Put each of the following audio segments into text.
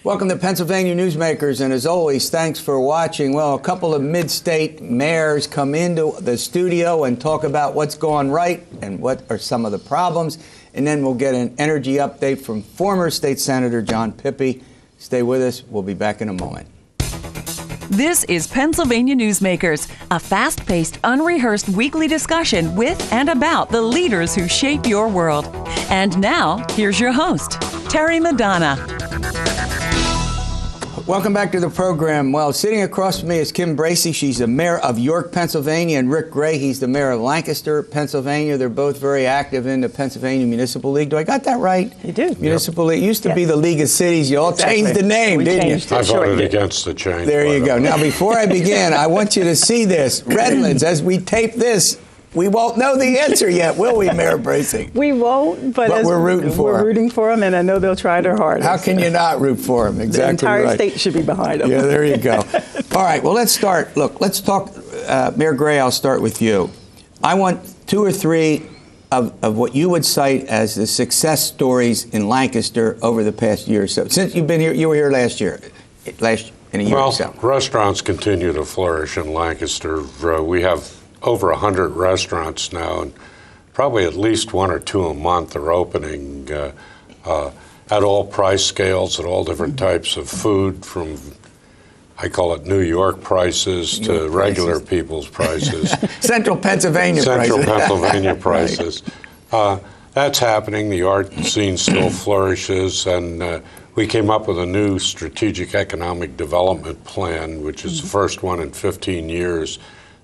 Welcome to Pennsylvania Newsmakers, and as always, thanks for watching. Well, a couple of mid-state mayors come into the studio and talk about what's going right and what are some of the problems, and then we'll get an energy update from former State Senator John Pippy. Stay with us. We'll be back in a moment. This is Pennsylvania Newsmakers, a fast-paced, unrehearsed weekly discussion with and about the leaders who shape your world. And now, here's your host, Terry Madonna. Welcome back to the program. Well, sitting across from me is Kim Bracey. She's the mayor of York, Pennsylvania, and Rick Gray. He's the mayor of Lancaster, Pennsylvania. They're both very active in the Pennsylvania Municipal League. Do I got that right? You do. Municipal League. It used to be the League of Cities. You all changed the name, didn't you? I voted against the change. There you go. Now, before I begin, I want you to see this. Redlands, as we tape this, we won't know the answer yet, will we, Mayor Bracey? We won't, but we're rooting for them. We're rooting for them, and I know they'll try their hardest. How can you not root for them? Exactly. The entire right. state should be behind them. Yeah, there you go. All right, well, let's start. Look, let's talk. Mayor Gray, I'll start with you. I want two or three of what you would cite as the success stories in Lancaster over the past year or so. Since you've been here, you were here last year in a year or so. Well, restaurants continue to flourish in Lancaster. We have over 100 restaurants now, and probably at least one or two a month are opening at all price scales, at all different types of food, from, I call it New York prices to regular people's prices. Central Pennsylvania prices. That's happening. The art scene still flourishes, and we came up with a new strategic economic development plan, which is the first one in 15 years,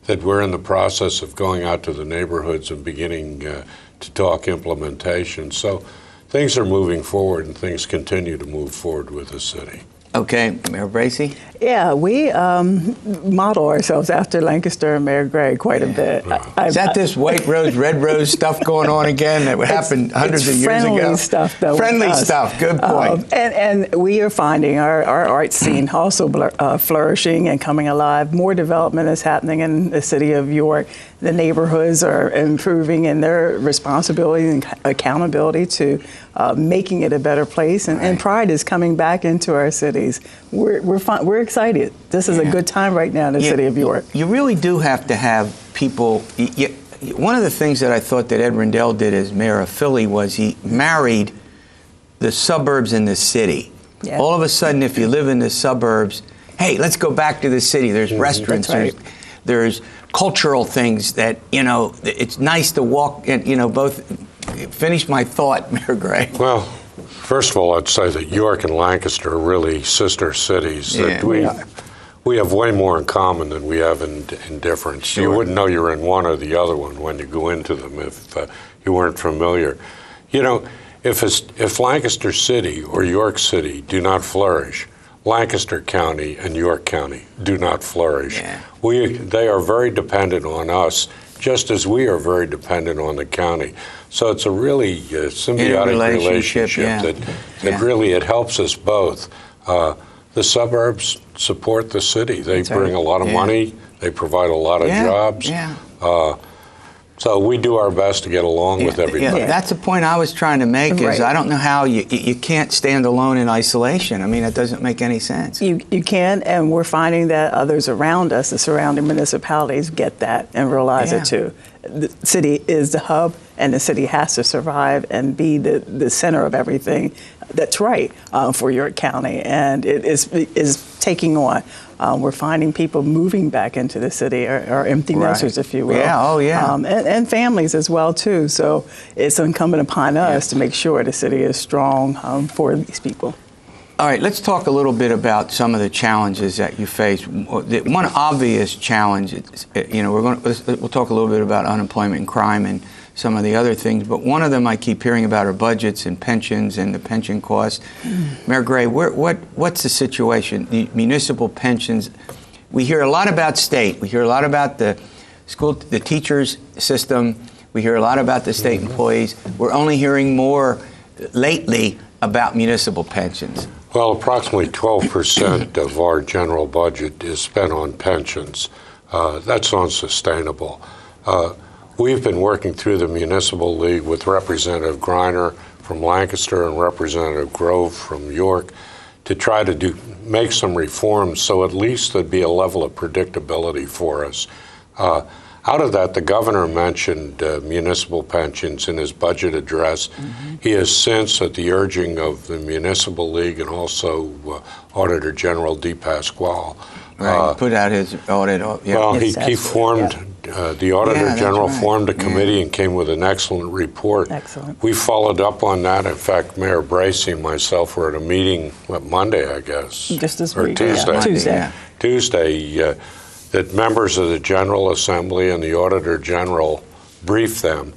that we're in the process of going out to the neighborhoods and beginning to talk implementation. So things are moving forward, and things continue to move forward with the city. Okay, Mayor Bracey? Yeah, we model ourselves after Lancaster and Mayor Gray quite a bit. Is that this white rose, red rose stuff going on again that happened hundreds of years ago? Friendly stuff, though. Friendly stuff, good point. And we are finding our art scene also flourishing and coming alive. More development is happening in the city of York. The neighborhoods are improving in their responsibility and accountability to making it a better place. And pride is coming back into our cities. We're excited. This is a good time right now in the city of York. You really do have to have people. One of the things that I thought that Ed Rendell did as mayor of Philly was he married the suburbs and the city. Yeah. All of a sudden, if you live in the suburbs, hey, let's go back to the city. There's restaurants. Right. There's cultural things that, it's nice to walk and, both. Finish my thought, Mayor Gray. Well, first of all, I'd say that York and Lancaster are really sister cities. That we have way more in common than we have in difference. Sure. You wouldn't know you're in one or the other one when you go into them if you weren't familiar. If Lancaster City or York City do not flourish, Lancaster County and York County do not flourish. Yeah. They are very dependent on us, just as we are very dependent on the county. So it's a really symbiotic relationship that really, it helps us both. The suburbs support the city. They bring a lot of money. They provide a lot of jobs. Yeah. So we do our best to get along with everybody. Yeah, that's the point I was trying to make is I don't know how you can't stand alone in isolation. I mean, it doesn't make any sense. You can, and we're finding that others around us, the surrounding municipalities, get that and realize it too. The city is the hub, and the city has to survive and be the center of everything that's right for York County, and it is taking on. We're finding people moving back into the city, or empty nesters, if you will. Yeah, and families as well, too. So it's incumbent upon us to make sure the city is strong for these people. All right, let's talk a little bit about some of the challenges that you face. One obvious challenge, we'll talk a little bit about unemployment and crime and some of the other things, but one of them I keep hearing about are budgets and pensions and the pension costs. Mayor Gray, what's the situation? The municipal pensions, we hear a lot about state. We hear a lot about the teachers system. We hear a lot about the state employees. We're only hearing more lately about municipal pensions. Well, approximately 12% of our general budget is spent on pensions. That's unsustainable. We've been working through the Municipal League with Representative Greiner from Lancaster and Representative Grove from York to try to make some reforms so at least there'd be a level of predictability for us. Out of that, the governor mentioned municipal pensions in his budget address. Mm-hmm. He has since, at the urging of the Municipal League and also Auditor General DePasquale, put out his audit. Yeah. Well, he formed, the Auditor General formed a committee and came with an excellent report. Excellent. We followed up on that. In fact, Mayor Bracey and myself were at a meeting, Monday, I guess? Just this or week. Tuesday. Yeah. Tuesday. Yeah. Tuesday, that members of the General Assembly and the Auditor General briefed them.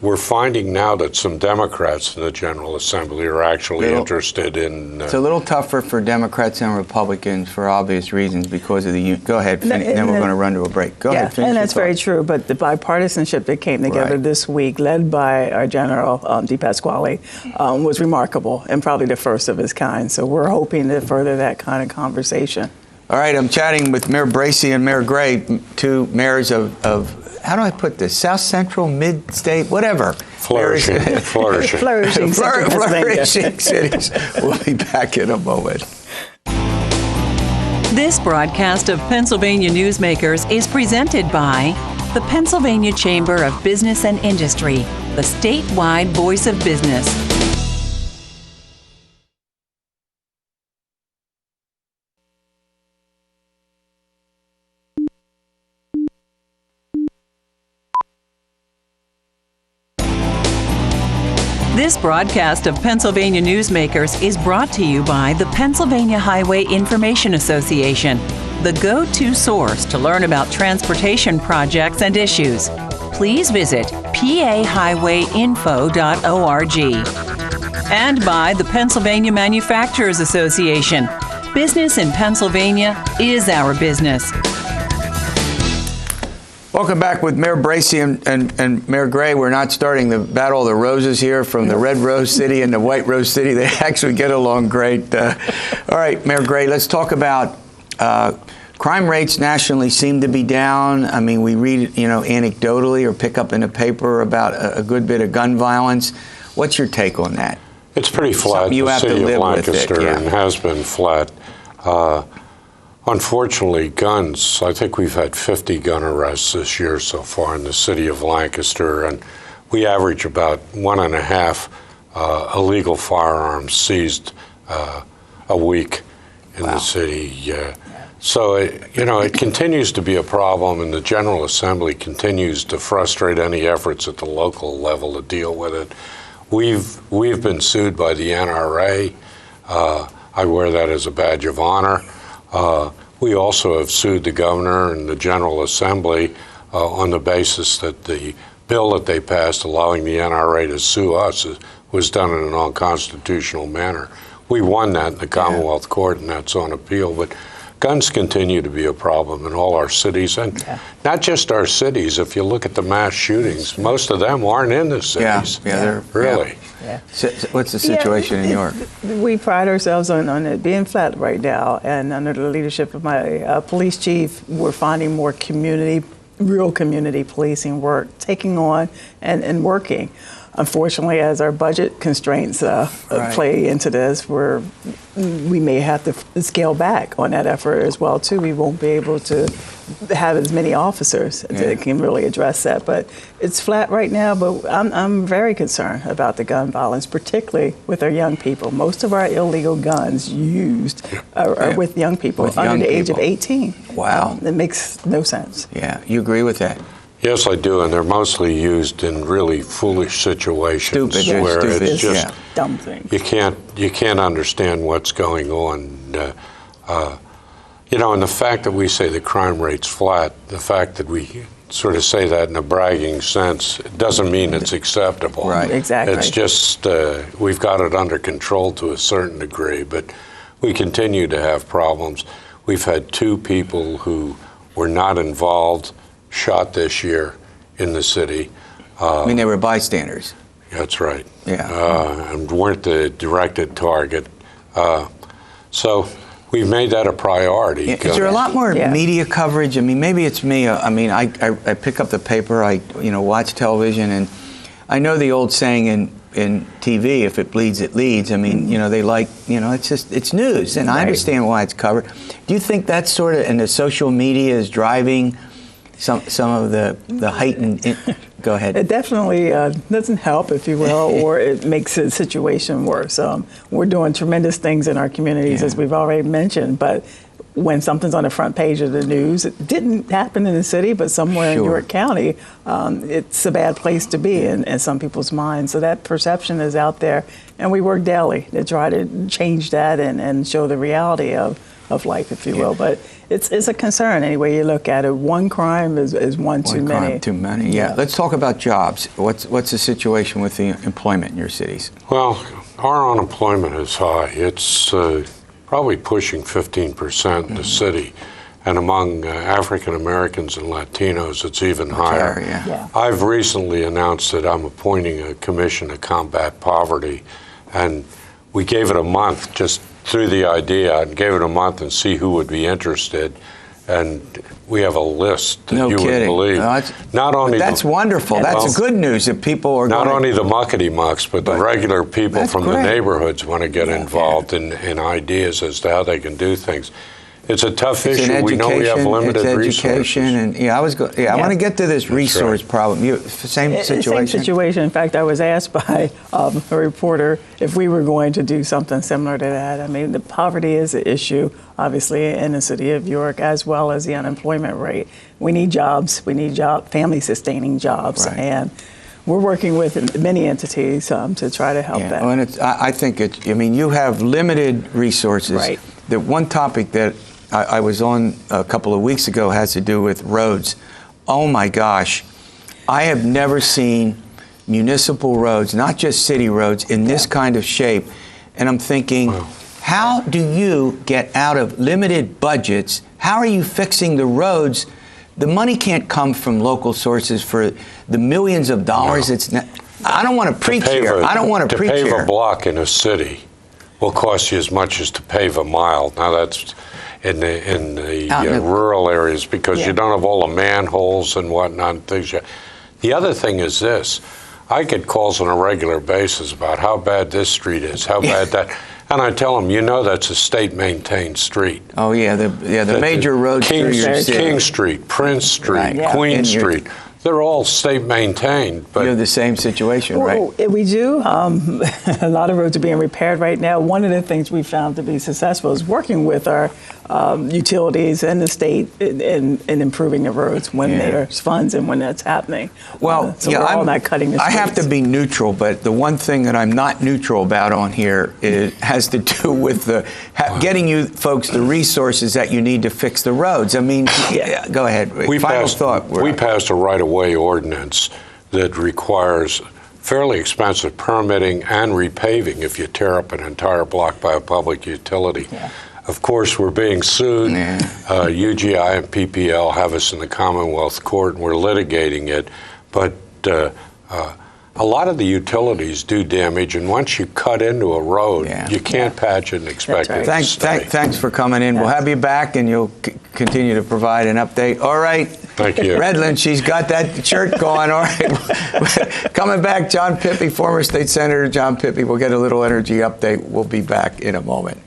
We're finding now that some Democrats in the General Assembly are actually interested in... it's a little tougher for Democrats and Republicans for obvious reasons because of the... Go ahead, then we're going to run to a break. Go ahead, finish and that's your very thought. true, but the bipartisanship that came together this week, led by our General DePasquale, was remarkable and probably the first of its kind. So we're hoping to further that kind of conversation. All right, I'm chatting with Mayor Bracey and Mayor Gray, two mayors of how do I put this? South Central, mid-state, whatever. Flourishing. Flourishing cities. We'll be back in a moment. This broadcast of Pennsylvania Newsmakers is presented by the Pennsylvania Chamber of Business and Industry, the statewide voice of business. This broadcast of Pennsylvania Newsmakers is brought to you by the Pennsylvania Highway Information Association, the go-to source to learn about transportation projects and issues. Please visit pahighwayinfo.org. And by the Pennsylvania Manufacturers Association. Business in Pennsylvania is our business. Welcome back with Mayor Bracey and Mayor Gray. We're not starting the Battle of the Roses here from the Red Rose City and the White Rose City. They actually get along great. All right, Mayor Gray, let's talk about crime rates nationally seem to be down. I mean, we read, anecdotally or pick up in the paper about a good bit of gun violence. What's your take on that? It's pretty flat in the city of Lancaster and has been flat. Unfortunately, guns, I think we've had 50 gun arrests this year so far in the city of Lancaster, and we average about 1.5 illegal firearms seized a week in the city. So, it continues to be a problem, and the General Assembly continues to frustrate any efforts at the local level to deal with it. We've been sued by the NRA. I wear that as a badge of honor. We also have sued the governor and the General Assembly on the basis that the bill that they passed allowing the NRA to sue us was done in an unconstitutional manner. We won that in the Commonwealth Court, and that's on appeal. But guns continue to be a problem in all our cities, and not just our cities. If you look at the mass shootings, most of them aren't in the cities. They're really. So, what's the situation in New York? We pride ourselves on it being flat right now, and under the leadership of my police chief, we're finding more real community policing work, taking on and working. Unfortunately, as our budget constraints play into this, we may have to scale back on that effort as well, too. We won't be able to have as many officers that can really address that. But it's flat right now, but I'm very concerned about the gun violence, particularly with our young people. Most of our illegal guns used are with young people under the age of 18. Wow. It makes no sense. Yeah, you agree with that? Yes, I do, and they're mostly used in really foolish situations where it's just dumb things. You can't understand what's going on. And the fact that we say the crime rate's flat, the fact that we sort of say that in a bragging sense, it doesn't mean it's acceptable. Right, exactly. It's just we've got it under control to a certain degree, but we continue to have problems. We've had 2 people who were not involved shot this year in the city. I mean, they were bystanders. That's right. Yeah. And weren't the directed target. So we've made that a priority. Is there a lot more media coverage? I mean, maybe it's me. I mean, I pick up the paper, I watch television, and I know the old saying in TV, if it bleeds, it leads. I mean, they like, it's news, and I understand why it's covered. Do you think that's sort of, and the social media is driving some of the heightened? Go ahead. It definitely doesn't help, if you will, or it makes the situation worse. We're doing tremendous things in our communities, as we've already mentioned, but when something's on the front page of the news, it didn't happen in the city, but somewhere in York County, it's a bad place to be in some people's minds. So that perception is out there, and we work daily to try to change that and show the reality of life, if you will. But it's a concern any way you look at it. One crime is one too many. One crime too many, yeah. Let's talk about jobs. What's the situation with the employment in your cities? Well, our unemployment is high. It's probably pushing 15% in the city. And among African Americans and Latinos, it's even higher. Yeah. I've recently announced that I'm appointing a commission to combat poverty. And we gave it a month, just threw the idea and gave it a month and see who would be interested. And we have a list that you wouldn't believe. That's wonderful. That's good news that people are not only the muckety mucks, but the regular people from the neighborhoods want to get involved in ideas as to how they can do things. It's a tough issue. We know we have limited resources. And I want to get to this resource problem. Same situation. Same situation. In fact, I was asked by a reporter if we were going to do something similar to that. I mean, the poverty is an issue, obviously, in the city of York, as well as the unemployment rate. We need jobs. We need family-sustaining jobs, and we're working with many entities to try to help that. And I think you have limited resources. Right. The one topic that I was on a couple of weeks ago has to do with roads. Oh my gosh, I have never seen municipal roads, not just city roads, in this kind of shape. And I'm thinking, how do you get out of limited budgets? How are you fixing the roads? The money can't come from local sources for the millions of dollars. I don't want to preach here. I don't want to preach here. To pave a block in a city will cost you as much as to pave a mile. Now that's in the rural areas because you don't have all the manholes and whatnot. The other thing is this. I get calls on a regular basis about how bad this street is, how bad that. And I tell them, that's a state-maintained street. Oh, yeah, the major roads through your city. King Street, Prince Street, Queen Street. They're all state-maintained. But you have the same situation, right? We do. A lot of roads are being repaired right now. One of the things we found to be successful is working with our utilities and the state in improving the roads when there's funds and when that's happening. Well, we're all not cutting the streets. I have to be neutral, but the one thing that I'm not neutral about on here has to do with getting you folks the resources that you need to fix the roads. I mean, go ahead. Final thought. We passed a right-of-way ordinance that requires fairly expensive permitting and repaving if you tear up an entire block by a public utility. Of course, we're being sued. UGI and PPL have us in the Commonwealth Court, and we're litigating it. But a lot of the utilities do damage, and once you cut into a road, you can't patch it and expect it to stay. Thanks for coming in. We'll have you back, and you'll continue to provide an update. All right. Thank you. Redland, she's got that shirt going. All right. Coming back, John Pippy, former state senator John Pippy. We'll get a little energy update. We'll be back in a moment.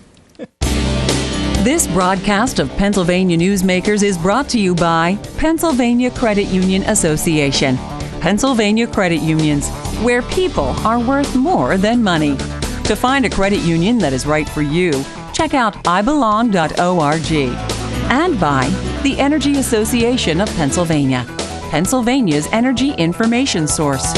This broadcast of Pennsylvania Newsmakers is brought to you by Pennsylvania Credit Union Association. Pennsylvania Credit Unions, where people are worth more than money. To find a credit union that is right for you, check out ibelong.org. And by the Energy Association of Pennsylvania, Pennsylvania's energy information source.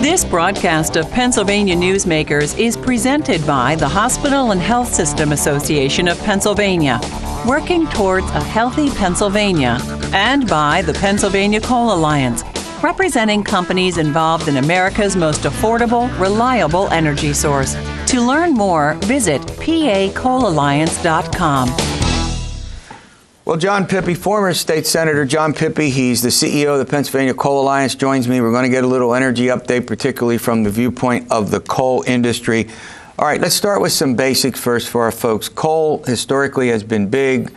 This broadcast of Pennsylvania Newsmakers is presented by the Hospital and Health System Association of Pennsylvania, working towards a healthy Pennsylvania, and by the Pennsylvania Coal Alliance, representing companies involved in America's most affordable, reliable energy source. To learn more, visit pacoalalliance.com. Well, John Pippy, former state senator John Pippy, he's the CEO of the Pennsylvania Coal Alliance, joins me. We're going to get a little energy update, particularly from the viewpoint of the coal industry. All right, let's start with some basics first for our folks. Coal historically has been big,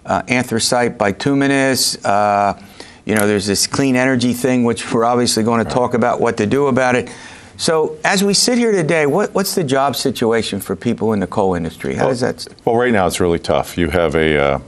anthracite, bituminous. There's this clean energy thing, which we're obviously going to talk about what to do about it. So as we sit here today, what's the job situation for people in the coal industry? How does that? Well, right now it's really tough. You have a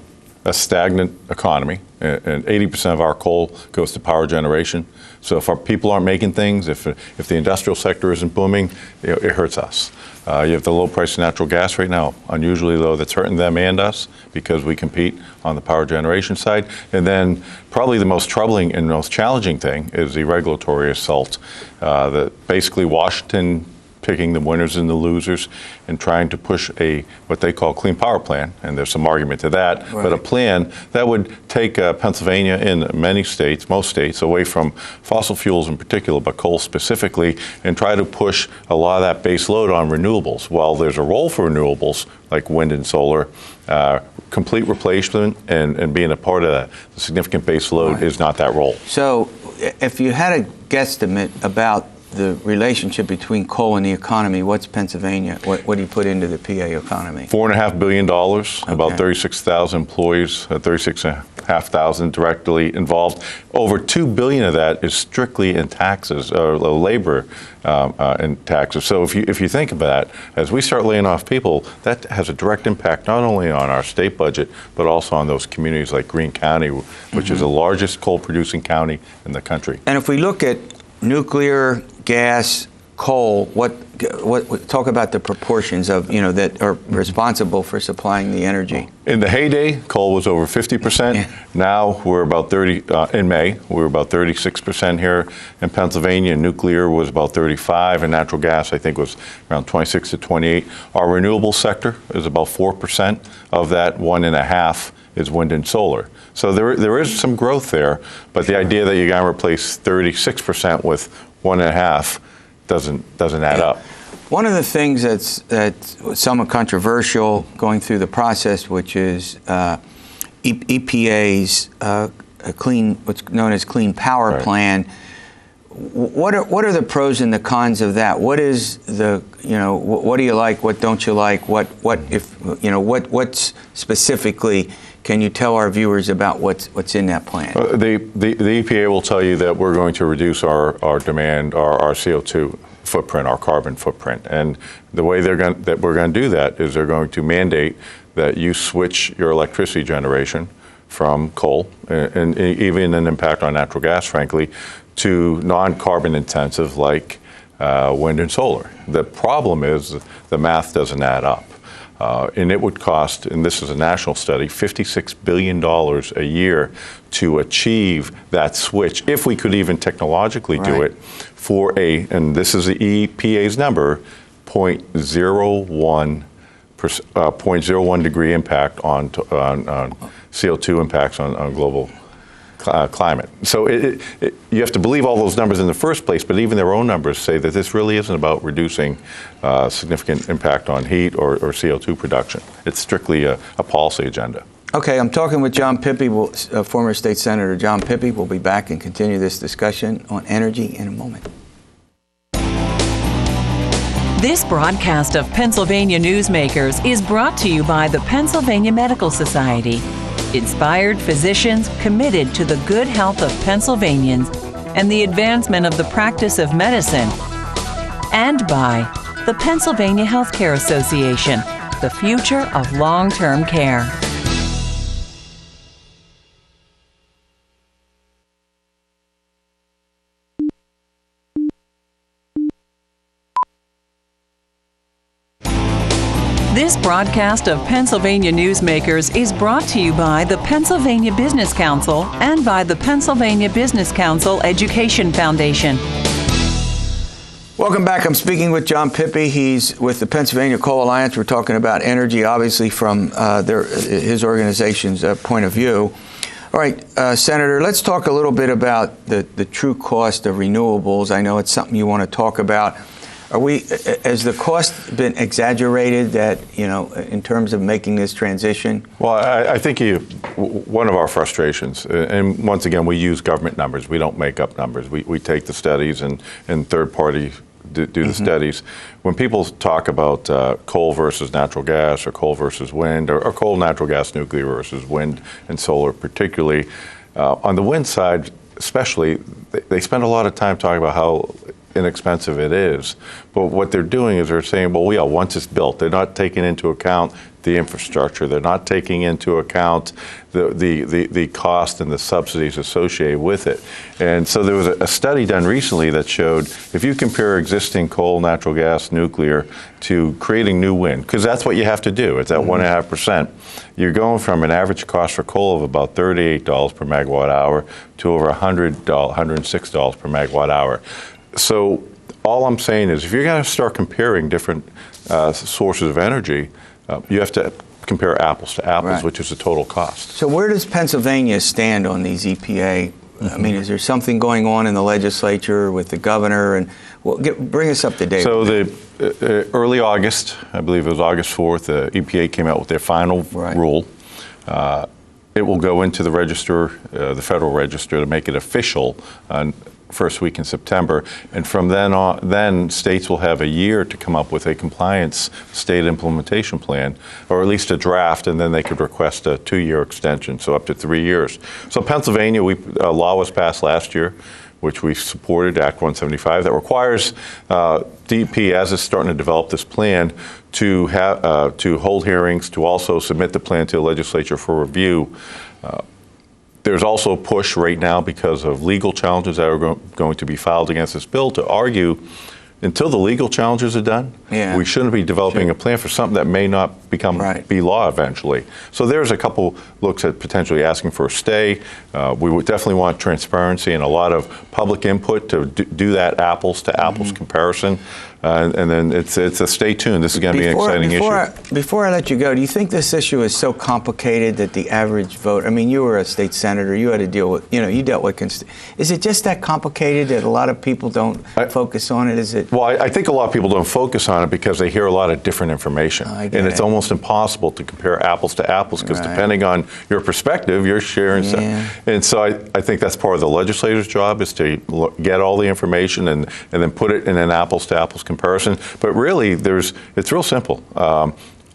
stagnant economy, and 80% of our coal goes to power generation. So if our people aren't making things, if the industrial sector isn't booming, it hurts us. You have the low price of natural gas right now, unusually low. That's hurting them and us because we compete on the power generation side. And then probably the most troubling and most challenging thing is the regulatory assault that basically Washington picking the winners and the losers and trying to push what they call clean power plan, and there's some argument to that, right. But a plan that would take Pennsylvania and most states, away from fossil fuels in particular, but coal specifically, and try to push a lot of that base load on renewables. While there's a role for renewables, like wind and solar, complete replacement and being a part of that, the significant base load right. is not that role. So if you had a guesstimate about the relationship between coal and the economy, what's Pennsylvania? What do you put into the PA economy? $4.5 billion, about 36,000 employees, 36,500 directly involved. Over $2 billion of that is strictly in taxes, labor and taxes. So if you think about that, as we start laying off people, that has a direct impact not only on our state budget, but also on those communities like Greene County, which is the largest coal-producing county in the country. And if we look at nuclear, gas, coal, talk about the proportions of, that are responsible for supplying the energy. In the heyday, coal was over 50%. Yeah. Now we're about 30, in May, we were about 36% here in Pennsylvania. Nuclear was about 35, and natural gas, I think, was around 26 to 28. Our renewable sector is about 4%. Of that, 1.5 is wind and solar. So there is some growth there, but the idea that you're going to replace 36% with 1.5 doesn't add up. One of the things that's somewhat controversial going through the process, which is EPA's what's known as Clean Power right. Plan. What are the pros and the cons of that? What is what do you like? What don't you like? What's specifically? Can you tell our viewers about what's in that plan? The EPA will tell you that we're going to reduce our demand, our CO2 footprint, our carbon footprint. And the way we're going to do that is they're going to mandate that you switch your electricity generation from coal, and even an impact on natural gas, frankly, to non-carbon intensive like wind and solar. The problem is the math doesn't add up. And it would cost, and this is a national study, $56 billion a year to achieve that switch, if we could even technologically do it, for and this is the EPA's number, 0.01 degree impact on CO2 impacts on global climate. So you have to believe all those numbers in the first place, but even their own numbers say that this really isn't about reducing significant impact on heat or CO2 production. It's strictly a policy agenda. Okay, I'm talking with John Pippy, former State Senator John Pippy. We'll be back and continue this discussion on energy in a moment. This broadcast of Pennsylvania Newsmakers is brought to you by the Pennsylvania Medical Society. Inspired physicians committed to the good health of Pennsylvanians and the advancement of the practice of medicine. And by the Pennsylvania Healthcare Association, the future of long-term care. This broadcast of Pennsylvania Newsmakers is brought to you by the Pennsylvania Business Council and by the Pennsylvania Business Council Education Foundation. Welcome back. I'm speaking with John Pippy. He's with the Pennsylvania Coal Alliance. We're talking about energy, obviously, from his organization's point of view. All right, Senator, let's talk a little bit about the true cost of renewables. I know it's something you want to talk about. Has the cost been exaggerated that, in terms of making this transition? Well, I think one of our frustrations, and once again, we use government numbers. We don't make up numbers. We take the studies and third-party do the studies. When people talk about coal versus natural gas or coal versus wind or coal, natural gas, nuclear versus wind and solar particularly, on the wind side especially, they spend a lot of time talking about how inexpensive it is. But what they're doing is they're saying, well, yeah, once it's built, they're not taking into account the infrastructure. They're not taking into account the cost and the subsidies associated with it. And so there was a study done recently that showed if you compare existing coal, natural gas, nuclear to creating new wind, because that's what you have to do. It's at 1.5%. You're going from an average cost for coal of about $38 per megawatt hour to over $106 per megawatt hour. So all I'm saying is if you're going to start comparing different sources of energy, you have to compare apples to apples, right, which is the total cost. So where does Pennsylvania stand on these EPA? I mean, is there something going on in the legislature with the governor? And well, bring us up to date. So the early August, I believe it was August 4th, the EPA came out with their final rule. It will go into the register, the Federal Register, to make it official first week in September, and from then on, then states will have a year to come up with a compliance state implementation plan, or at least a draft, and then they could request a 2-year extension, so up to 3 years. So Pennsylvania, a law was passed last year, which we supported, Act 175, that requires DEP, as it's starting to develop this plan, to hold hearings, to also submit the plan to the legislature for review. There's also a push right now because of legal challenges that are going to be filed against this bill to argue until the legal challenges are done, we shouldn't be developing a plan for something that may not be law eventually. So there's a couple looks at potentially asking for a stay. We would definitely want transparency and a lot of public input to do that apples to apples comparison. And then it's a stay tuned. This is going to be an exciting issue. Before I let you go, do you think this issue is so complicated that the average voter, I mean, you were a state senator, you had to deal with, you dealt with, is it just that complicated that a lot of people don't focus on it? Is it? Well, I think a lot of people don't focus on it because they hear a lot of different information. And it's almost impossible to compare apples to apples because depending on your perspective, you're sharing stuff. And so I think that's part of the legislator's job is to get all the information and then put it in an apples to apples comparison. But really, it's real simple.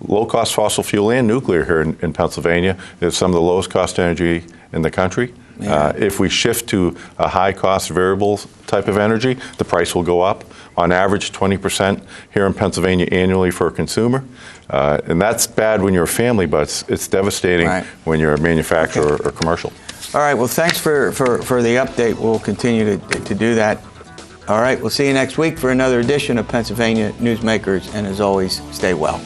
Low-cost fossil fuel and nuclear here in Pennsylvania is some of the lowest cost energy in the country. If we shift to a high-cost variable type of energy, the price will go up. On average, 20% here in Pennsylvania annually for a consumer. And that's bad when you're a family, but it's devastating when you're a manufacturer or commercial. All right, well, thanks for the update. We'll continue to do that. All right, we'll see you next week for another edition of Pennsylvania Newsmakers, and as always, stay well.